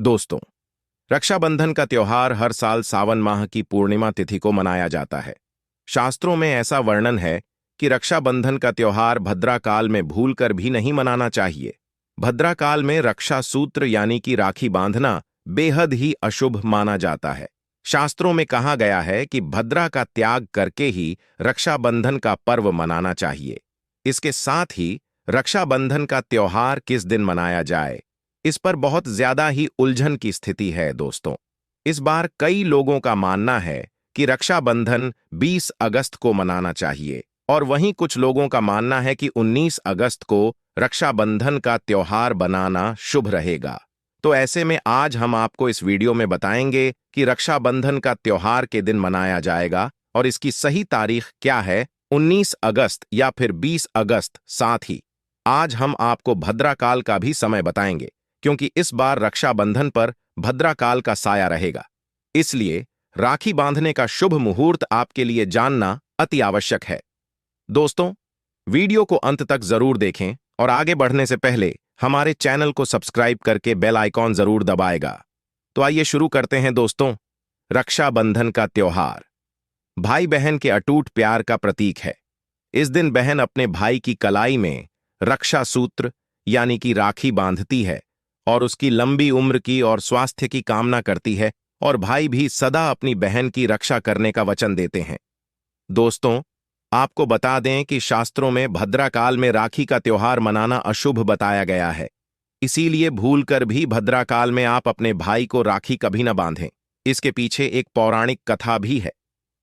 दोस्तों, रक्षाबंधन का त्योहार हर साल सावन माह की पूर्णिमा तिथि को मनाया जाता है। शास्त्रों में ऐसा वर्णन है कि रक्षाबंधन का त्योहार भद्रा काल में भूलकर भी नहीं मनाना चाहिए। भद्रा काल में रक्षा सूत्र यानी कि राखी बांधना बेहद ही अशुभ माना जाता है। शास्त्रों में कहा गया है कि भद्रा का त्याग करके ही रक्षाबंधन का पर्व मनाना चाहिए। इसके साथ ही रक्षाबंधन का त्योहार किस दिन मनाया जाए, इस पर बहुत ज्यादा ही उलझन की स्थिति है दोस्तों। इस बार कई लोगों का मानना है कि रक्षाबंधन 20 अगस्त को मनाना चाहिए और वहीं कुछ लोगों का मानना है कि 19 अगस्त को रक्षाबंधन का त्योहार बनाना शुभ रहेगा। तो ऐसे में आज हम आपको इस वीडियो में बताएंगे कि रक्षाबंधन का त्योहार के दिन मनाया जाएगा और इसकी सही तारीख क्या है, 19 अगस्त या फिर 20 अगस्त। साथ ही आज हम आपको भद्रा काल का भी समय बताएंगे, क्योंकि इस बार रक्षाबंधन पर भद्रा काल का साया रहेगा। इसलिए राखी बांधने का शुभ मुहूर्त आपके लिए जानना अति आवश्यक है। दोस्तों, वीडियो को अंत तक जरूर देखें और आगे बढ़ने से पहले हमारे चैनल को सब्सक्राइब करके बेल आइकॉन जरूर दबाएगा। तो आइए शुरू करते हैं दोस्तों। रक्षाबंधन का त्योहार भाई बहन के अटूट प्यार का प्रतीक है। इस दिन बहन अपने भाई की कलाई में रक्षा सूत्र यानी कि राखी बांधती है और उसकी लंबी उम्र की और स्वास्थ्य की कामना करती है, और भाई भी सदा अपनी बहन की रक्षा करने का वचन देते हैं। दोस्तों, आपको बता दें कि शास्त्रों में भद्रा काल में राखी का त्योहार मनाना अशुभ बताया गया है। इसीलिए भूलकर भी भद्रा काल में आप अपने भाई को राखी कभी न बांधें। इसके पीछे एक पौराणिक कथा भी है।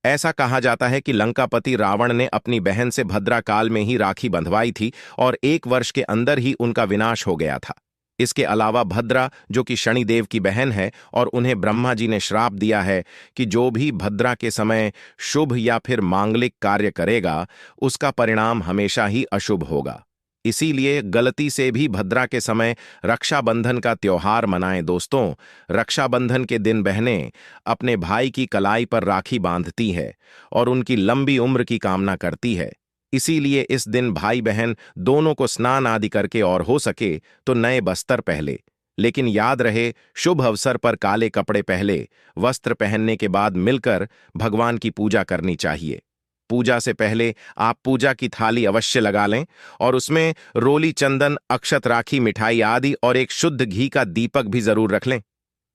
ऐसा कहा जाता है कि लंकापति रावण ने अपनी बहन से भद्रा काल में ही राखी बंधवाई थी और 1 वर्ष के अंदर ही उनका विनाश हो गया था। इसके अलावा भद्रा, जो कि शनिदेव की बहन है, और उन्हें ब्रह्मा जी ने श्राप दिया है कि जो भी भद्रा के समय शुभ या फिर मांगलिक कार्य करेगा, उसका परिणाम हमेशा ही अशुभ होगा। इसीलिए गलती से भी भद्रा के समय रक्षाबंधन का त्योहार मनाएं दोस्तों। रक्षाबंधन के दिन बहनें अपने भाई की कलाई पर राखी बांधती है और उनकी लंबी उम्र की कामना करती है। इसीलिए इस दिन भाई बहन दोनों को स्नान आदि करके और हो सके तो नए बस्तर पहले, लेकिन याद रहे शुभ अवसर पर काले कपड़े पहले। वस्त्र पहनने के बाद मिलकर भगवान की पूजा करनी चाहिए। पूजा से पहले आप पूजा की थाली अवश्य लगा लें और उसमें रोली, चंदन, अक्षत, राखी, मिठाई आदि और एक शुद्ध घी का दीपक भी जरूर रख लें।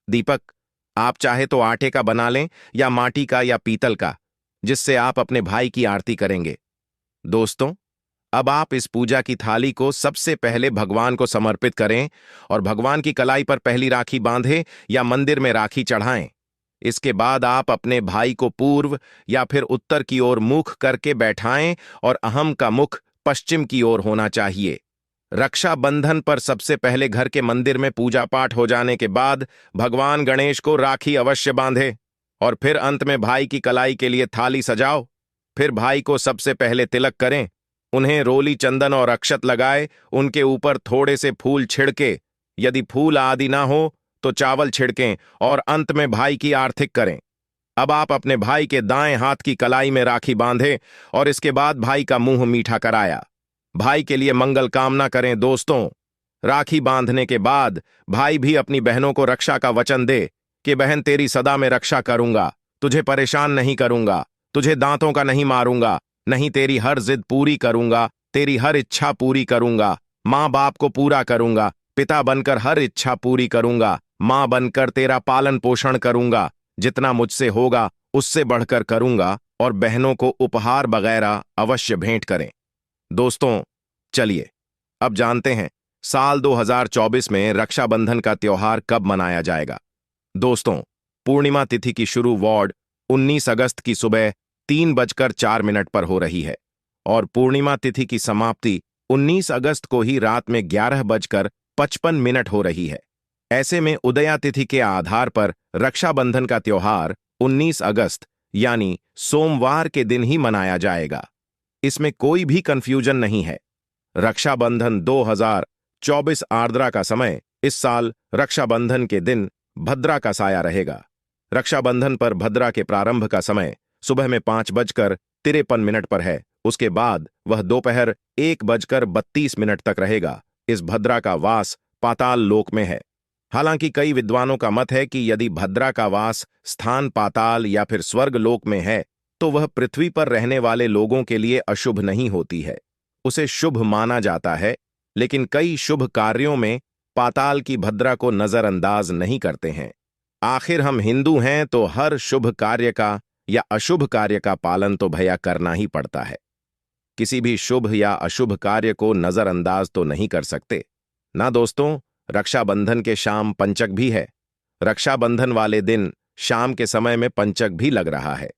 दीपक आप चाहे तो आटे का बना लें या माटी का या पीतल का, जिससे आप अपने भाई की आरती करेंगे। दोस्तों, अब आप इस पूजा की थाली को सबसे पहले भगवान को समर्पित करें और भगवान की कलाई पर पहली राखी बांधें या मंदिर में राखी चढ़ाएं। इसके बाद आप अपने भाई को पूर्व या फिर उत्तर की ओर मुख करके बैठाएं और अहम का मुख पश्चिम की ओर होना चाहिए। रक्षाबंधन पर सबसे पहले घर के मंदिर में पूजा पाठ हो जाने के बाद भगवान गणेश को राखी अवश्य बांधे और फिर अंत में भाई की कलाई के लिए थाली सजाओ। फिर भाई को सबसे पहले तिलक करें, उन्हें रोली, चंदन और अक्षत लगाए, उनके ऊपर थोड़े से फूल छिड़के, यदि फूल आदि ना हो तो चावल छिड़कें और अंत में भाई की आरती करें। अब आप अपने भाई के दाएं हाथ की कलाई में राखी बांधें और इसके बाद भाई का मुंह मीठा कराया। भाई के लिए मंगल कामना करें दोस्तों। राखी बांधने के बाद भाई भी अपनी बहनों को रक्षा का वचन दे कि बहन तेरी सदा मैं रक्षा करूंगा, तुझे परेशान नहीं करूंगा, तुझे दांतों का नहीं मारूंगा, नहीं तेरी हर जिद पूरी करूंगा, तेरी हर इच्छा पूरी करूंगा, माँ बाप को पूरा करूंगा, पिता बनकर हर इच्छा पूरी करूंगा, माँ बनकर तेरा पालन पोषण करूंगा, जितना मुझसे होगा उससे बढ़कर करूंगा, और बहनों को उपहार वगैरह अवश्य भेंट करें। दोस्तों, चलिए अब जानते हैं साल 2024 में रक्षाबंधन का त्योहार कब मनाया जाएगा। दोस्तों, पूर्णिमा तिथि की शुरू वार्ड 19 अगस्त की सुबह 3:04 पर हो रही है और पूर्णिमा तिथि की समाप्ति 19 अगस्त को ही रात में 11:55 हो रही है। ऐसे में उदया तिथि के आधार पर रक्षाबंधन का त्योहार 19 अगस्त यानी सोमवार के दिन ही मनाया जाएगा। इसमें कोई भी कंफ्यूजन नहीं है। रक्षाबंधन 2024 आर्द्रा का समय इस साल रक्षाबंधन के दिन भद्रा का साया रहेगा। रक्षाबंधन पर भद्रा के प्रारंभ का समय सुबह में 5:53 पर है। उसके बाद वह दोपहर 1:32 तक रहेगा। इस भद्रा का वास पाताल लोक में है। हालांकि कई विद्वानों का मत है कि यदि भद्रा का वास स्थान पाताल या फिर स्वर्ग लोक में है तो वह पृथ्वी पर रहने वाले लोगों के लिए अशुभ नहीं होती है, उसे शुभ माना जाता है। लेकिन कई शुभ कार्यों में पाताल की भद्रा को नजरअंदाज नहीं करते हैं। आखिर हम हिंदू हैं तो हर शुभ कार्य का या अशुभ कार्य का पालन तो भैया करना ही पड़ता है। किसी भी शुभ या अशुभ कार्य को नजरअंदाज तो नहीं कर सकते ना दोस्तों। रक्षाबंधन के शाम पंचक भी है। रक्षाबंधन वाले दिन शाम के समय में पंचक भी लग रहा है।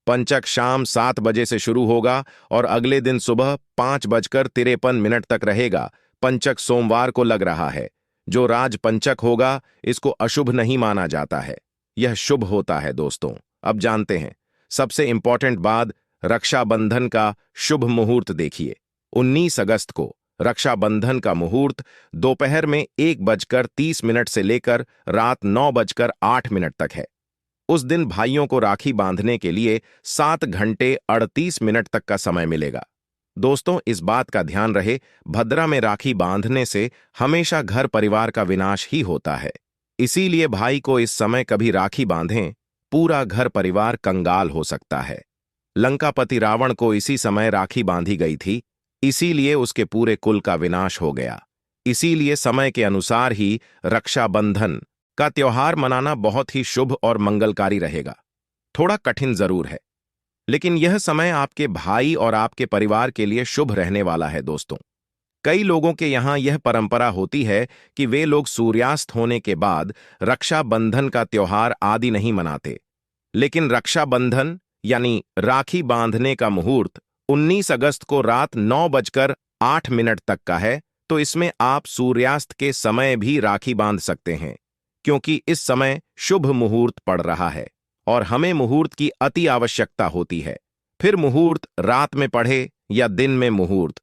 पंचक शाम 7 बजे से शुरू होगा और अगले दिन सुबह 5:53 तक रहेगा। पंचक सोमवार को लग रहा है। जो राज पंचक होगा इसको अशुभ नहीं माना जाता है, यह शुभ होता है दोस्तों। अब जानते हैं सबसे इंपॉर्टेंट बात, रक्षाबंधन का शुभ मुहूर्त देखिए। 19 अगस्त को रक्षाबंधन का मुहूर्त दोपहर में 1:30 से लेकर रात 9:08 तक है। उस दिन भाइयों को राखी बांधने के लिए 7 घंटे 38 मिनट तक का समय मिलेगा। दोस्तों इस बात का ध्यान रहे, भद्रा में राखी बांधने से हमेशा घर परिवार का विनाश ही होता है। इसीलिए भाई को इस समय कभी राखी बांधें, पूरा घर परिवार कंगाल हो सकता है। लंकापति रावण को इसी समय राखी बांधी गई थी, इसीलिए उसके पूरे कुल का विनाश हो गया। इसीलिए समय के अनुसार ही रक्षाबंधन का त्योहार मनाना बहुत ही शुभ और मंगलकारी रहेगा। थोड़ा कठिन जरूर है, लेकिन यह समय आपके भाई और आपके परिवार के लिए शुभ रहने वाला है दोस्तों। कई लोगों के यहां यह परंपरा होती है कि वे लोग सूर्यास्त होने के बाद रक्षाबंधन का त्योहार आदि नहीं मनाते। लेकिन रक्षाबंधन यानी राखी बांधने का मुहूर्त 19 अगस्त को रात 9:08 तक का है, तो इसमें आप सूर्यास्त के समय भी राखी बांध सकते हैं, क्योंकि इस समय शुभ मुहूर्त पड़ रहा है और हमें मुहूर्त की अति आवश्यकता होती है। फिर मुहूर्त रात में पढ़े या दिन में मुहूर्त,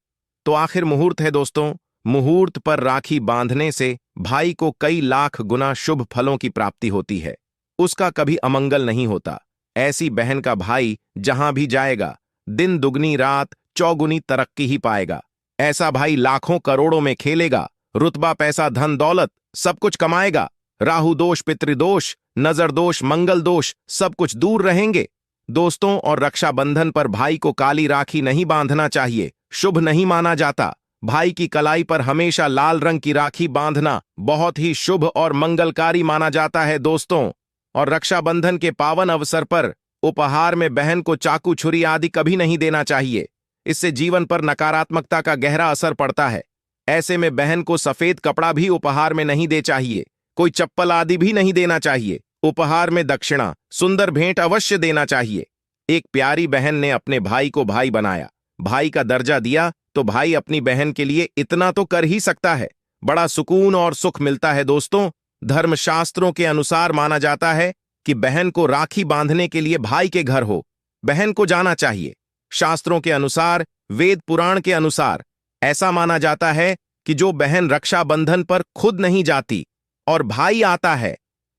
तो आखिर मुहूर्त है दोस्तों। मुहूर्त पर राखी बांधने से भाई को कई लाख गुना शुभ फलों की प्राप्ति होती है, उसका कभी अमंगल नहीं होता। ऐसी बहन का भाई जहां भी जाएगा दिन दुगनी रात चौगुनी तरक्की ही पाएगा। ऐसा भाई लाखों करोड़ों में खेलेगा, रुतबा पैसा धन दौलत सब कुछ कमाएगा। राहु दोष पितृदोष नजर दोष मंगल दोष सब कुछ दूर रहेंगे दोस्तों। और रक्षाबंधन पर भाई को काली राखी नहीं बांधना चाहिए, शुभ नहीं माना जाता। भाई की कलाई पर हमेशा लाल रंग की राखी बांधना बहुत ही शुभ और मंगलकारी माना जाता है दोस्तों। और रक्षाबंधन के पावन अवसर पर उपहार में बहन को चाकू छुरी आदि कभी नहीं देना चाहिए, इससे जीवन पर नकारात्मकता का गहरा असर पड़ता है। ऐसे में बहन को सफेद कपड़ा भी उपहार में नहीं दे चाहिए, कोई चप्पल आदि भी नहीं देना चाहिए। उपहार में दक्षिणा सुंदर भेंट अवश्य देना चाहिए। एक प्यारी बहन ने अपने भाई को भाई बनाया, भाई का दर्जा दिया, तो भाई अपनी बहन के लिए इतना तो कर ही सकता है। बड़ा सुकून और सुख मिलता है दोस्तों। धर्मशास्त्रों के अनुसार माना जाता है कि बहन को राखी बांधने के लिए भाई के घर हो बहन को जाना चाहिए। शास्त्रों के अनुसार, वेद पुराण के अनुसार ऐसा माना जाता है कि जो बहन रक्षाबंधन पर खुद नहीं जाती और भाई आता है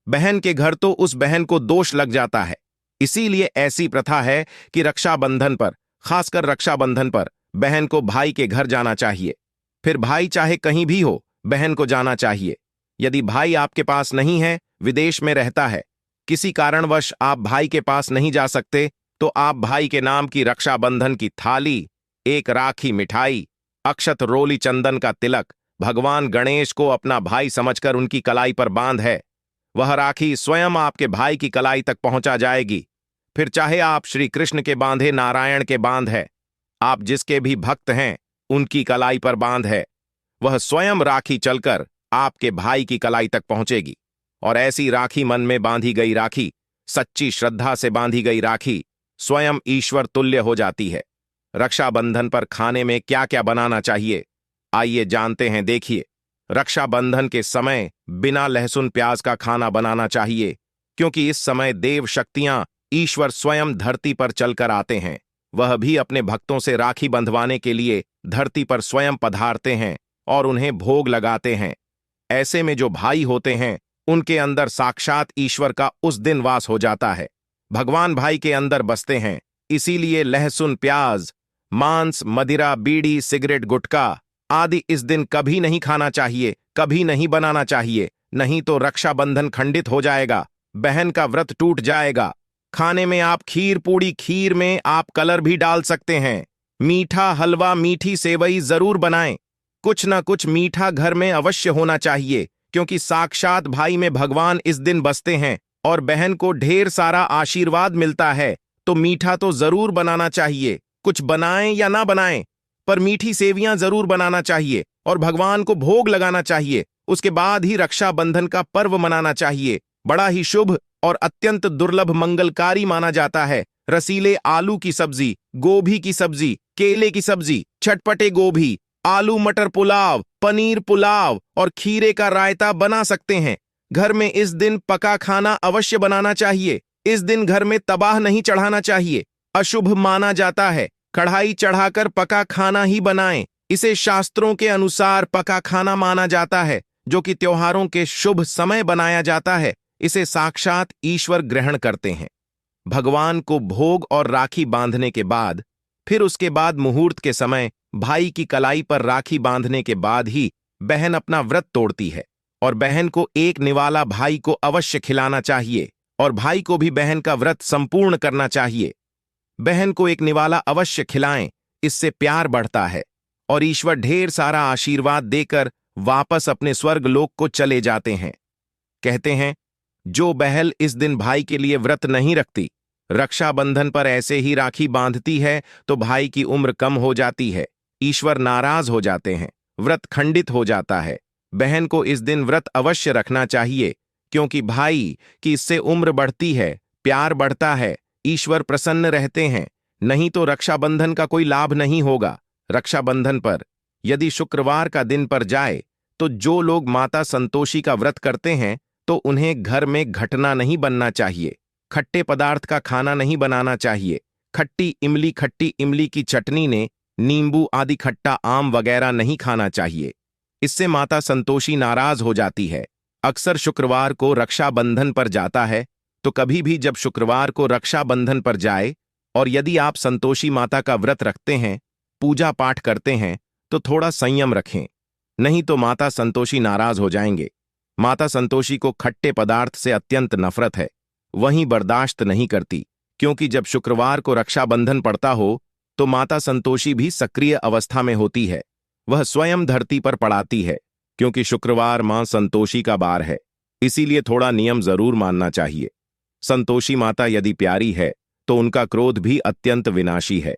बहन के घर, तो उस बहन को दोष लग जाता है। इसीलिए ऐसी प्रथा है कि रक्षाबंधन पर, खासकर रक्षाबंधन पर, बहन को भाई के घर जाना चाहिए। फिर भाई चाहे कहीं भी हो, बहन को जाना चाहिए। यदि भाई आपके पास नहीं है, विदेश में रहता है, किसी कारणवश आप भाई के पास नहीं जा सकते, तो आप भाई के नाम की रक्षाबंधन की थाली, एक राखी मिठाई, अक्षत रोली चंदन का तिलक भगवान गणेश को अपना भाई समझकर उनकी कलाई पर बांध है। वह राखी स्वयं आपके भाई की कलाई तक पहुंचा जाएगी। फिर चाहे आप श्री कृष्ण के बांधे नारायण के बांध है, आप जिसके भी भक्त हैं उनकी कलाई पर बांध है, वह स्वयं राखी चलकर आपके भाई की कलाई तक पहुंचेगी। और ऐसी राखी मन में बांधी गई राखी, सच्ची श्रद्धा से बांधी गई राखी स्वयं ईश्वर तुल्य हो जाती है। रक्षाबंधन पर खाने में क्या क्या बनाना चाहिए, आइए जानते हैं। देखिए, रक्षाबंधन के समय बिना लहसुन प्याज का खाना बनाना चाहिए, क्योंकि इस समय देव शक्तियां ईश्वर स्वयं धरती पर चलकर आते हैं। वह भी अपने भक्तों से राखी बंधवाने के लिए धरती पर स्वयं पधारते हैं और उन्हें भोग लगाते हैं। ऐसे में जो भाई होते हैं उनके अंदर साक्षात ईश्वर का उस दिन वास हो जाता है। भगवान भाई के अंदर बसते हैं। इसीलिए लहसुन प्याज, मांस, मदिरा, बीड़ी, सिगरेट, गुटखा आदि इस दिन कभी नहीं खाना चाहिए, कभी नहीं बनाना चाहिए, नहीं तो रक्षाबंधन खंडित हो जाएगा, बहन का व्रत टूट जाएगा। खाने में आप खीर पूड़ी, खीर में आप कलर भी डाल सकते हैं। मीठा हलवा, मीठी सेवई जरूर बनाएं। कुछ ना कुछ मीठा घर में अवश्य होना चाहिए, क्योंकि साक्षात भाई में भगवान इस दिन बसते हैं और बहन को ढेर सारा आशीर्वाद मिलता है। तो मीठा तो जरूर बनाना चाहिए, कुछ बनाएं या ना बनाएं, पर मीठी सेवियां जरूर बनाना चाहिए और भगवान को भोग लगाना चाहिए। उसके बाद ही रक्षाबंधन का पर्व मनाना चाहिए। बड़ा ही शुभ और अत्यंत दुर्लभ मंगलकारी माना जाता है। रसीले आलू की सब्जी, गोभी की सब्जी, केले की सब्जी, चटपटे गोभी, आलू मटर पुलाव, पनीर पुलाव और खीरे का रायता बना सकते हैं। घर में इस दिन पका खाना अवश्य बनाना चाहिए। इस दिन घर में तबाह नहीं चढ़ाना चाहिए, अशुभ माना जाता है। कढ़ाई चढ़ाकर पका खाना ही बनाएं। इसे शास्त्रों के अनुसार पका खाना माना जाता है, जो कि त्योहारों के शुभ समय बनाया जाता है। इसे साक्षात ईश्वर ग्रहण करते हैं। भगवान को भोग और राखी बांधने के बाद, फिर उसके बाद मुहूर्त के समय भाई की कलाई पर राखी बांधने के बाद ही बहन अपना व्रत तोड़ती है और बहन को एक निवाला भाई को अवश्य खिलाना चाहिए और भाई को भी बहन का व्रत संपूर्ण करना चाहिए। बहन को एक निवाला अवश्य खिलाएं, इससे प्यार बढ़ता है और ईश्वर ढेर सारा आशीर्वाद देकर वापस अपने स्वर्गलोक को चले जाते हैं। कहते हैं, जो बहन इस दिन भाई के लिए व्रत नहीं रखती, रक्षाबंधन पर ऐसे ही राखी बांधती है, तो भाई की उम्र कम हो जाती है, ईश्वर नाराज हो जाते हैं, व्रत खंडित हो जाता है। बहन को इस दिन व्रत अवश्य रखना चाहिए, क्योंकि भाई की इससे उम्र बढ़ती है, प्यार बढ़ता है, ईश्वर प्रसन्न रहते हैं। नहीं तो रक्षाबंधन का कोई लाभ नहीं होगा। रक्षाबंधन पर यदि शुक्रवार का दिन पर जाए, तो जो लोग माता संतोषी का व्रत करते हैं, तो उन्हें घर में घटना नहीं बनना चाहिए। खट्टे पदार्थ का खाना नहीं बनाना चाहिए। खट्टी इमली की चटनी ने नींबू आदि खट्टा आम वगैरह नहीं खाना चाहिए, इससे माता संतोषी नाराज हो जाती है। अक्सर शुक्रवार को रक्षाबंधन पर जाता है, तो कभी भी जब शुक्रवार को रक्षाबंधन पर जाए और यदि आप संतोषी माता का व्रत रखते हैं, पूजा पाठ करते हैं, तो थोड़ा संयम रखें, नहीं तो माता संतोषी नाराज हो जाएंगे। माता संतोषी को खट्टे पदार्थ से अत्यंत नफरत है, वहीं बर्दाश्त नहीं करती, क्योंकि जब शुक्रवार को रक्षाबंधन पड़ता हो तो माता संतोषी भी सक्रिय अवस्था में होती है। वह स्वयं धरती पर पड़ाती है, क्योंकि शुक्रवार मां संतोषी का बार है, इसीलिए थोड़ा नियम जरूर मानना चाहिए। संतोषी माता यदि प्यारी है तो उनका क्रोध भी अत्यंत विनाशी है।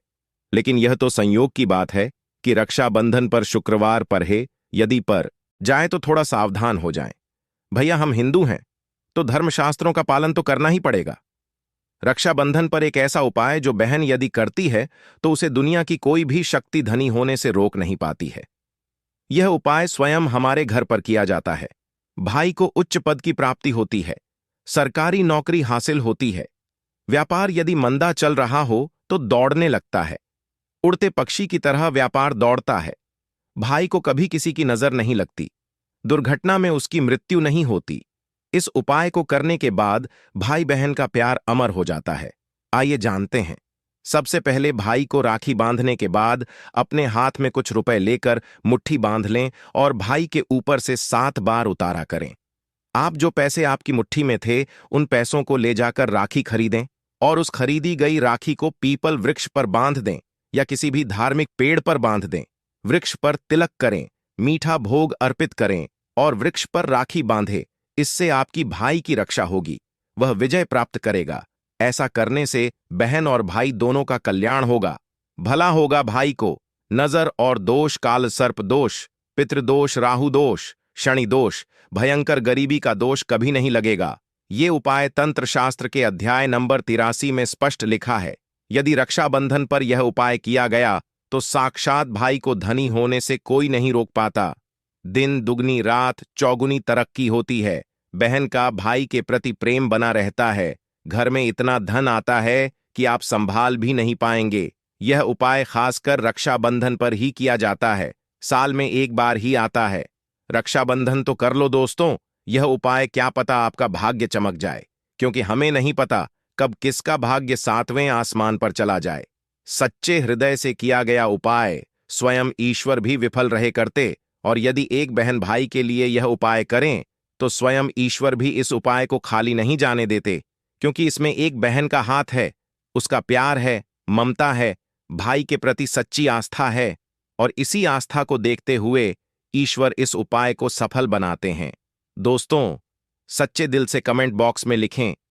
लेकिन यह तो संयोग की बात है कि रक्षाबंधन पर शुक्रवार पर है, यदि पर जाए तो थोड़ा सावधान हो जाएं। भैया, हम हिंदू हैं तो धर्मशास्त्रों का पालन तो करना ही पड़ेगा। रक्षाबंधन पर एक ऐसा उपाय जो बहन यदि करती है तो उसे दुनिया की कोई भी शक्ति धनी होने से रोक नहीं पाती है। यह उपाय स्वयं हमारे घर पर किया जाता है। भाई को उच्च पद की प्राप्ति होती है, सरकारी नौकरी हासिल होती है, व्यापार यदि मंदा चल रहा हो तो दौड़ने लगता है, उड़ते पक्षी की तरह व्यापार दौड़ता है। भाई को कभी किसी की नजर नहीं लगती, दुर्घटना में उसकी मृत्यु नहीं होती। इस उपाय को करने के बाद भाई बहन का प्यार अमर हो जाता है। आइए जानते हैं। सबसे पहले भाई को राखी बांधने के बाद अपने हाथ में कुछ रुपए लेकर मुट्ठी बांध लें और भाई के ऊपर से 7 बार उतारा करें। आप जो पैसे आपकी मुट्ठी में थे, उन पैसों को ले जाकर राखी खरीदें और उस खरीदी गई राखी को पीपल वृक्ष पर बांध दें या किसी भी धार्मिक पेड़ पर बांध दें। वृक्ष पर तिलक करें, मीठा भोग अर्पित करें और वृक्ष पर राखी बांधे। इससे आपकी भाई की रक्षा होगी, वह विजय प्राप्त करेगा। ऐसा करने से बहन और भाई दोनों का कल्याण होगा, भला होगा। भाई को नजर और दोष, काल सर्प दोष, पितृदोष, राहु दोष, शनि दोष, भयंकर गरीबी का दोष कभी नहीं लगेगा। ये उपाय तंत्र शास्त्र के अध्याय नंबर 83 में स्पष्ट लिखा है। यदि रक्षाबंधन पर यह उपाय किया गया तो साक्षात भाई को धनी होने से कोई नहीं रोक पाता। दिन दुगनी रात चौगुनी तरक्की होती है। बहन का भाई के प्रति प्रेम बना रहता है। घर में इतना धन आता है कि आप संभाल भी नहीं पाएंगे। यह उपाय खासकर रक्षाबंधन पर ही किया जाता है, साल में एक बार ही आता है। रक्षाबंधन तो कर लो दोस्तों, यह उपाय क्या पता आपका भाग्य चमक जाए, क्योंकि हमें नहीं पता कब किसका भाग्य 7वें आसमान पर चला जाए। सच्चे हृदय से किया गया उपाय स्वयं ईश्वर भी विफल रहे करते, और यदि एक बहन भाई के लिए यह उपाय करें तो स्वयं ईश्वर भी इस उपाय को खाली नहीं जाने देते, क्योंकि इसमें एक बहन का हाथ है, उसका प्यार है, ममता है, भाई के प्रति सच्ची आस्था है, और इसी आस्था को देखते हुए ईश्वर इस उपाय को सफल बनाते हैं। दोस्तों, सच्चे दिल से कमेंट बॉक्स में लिखें,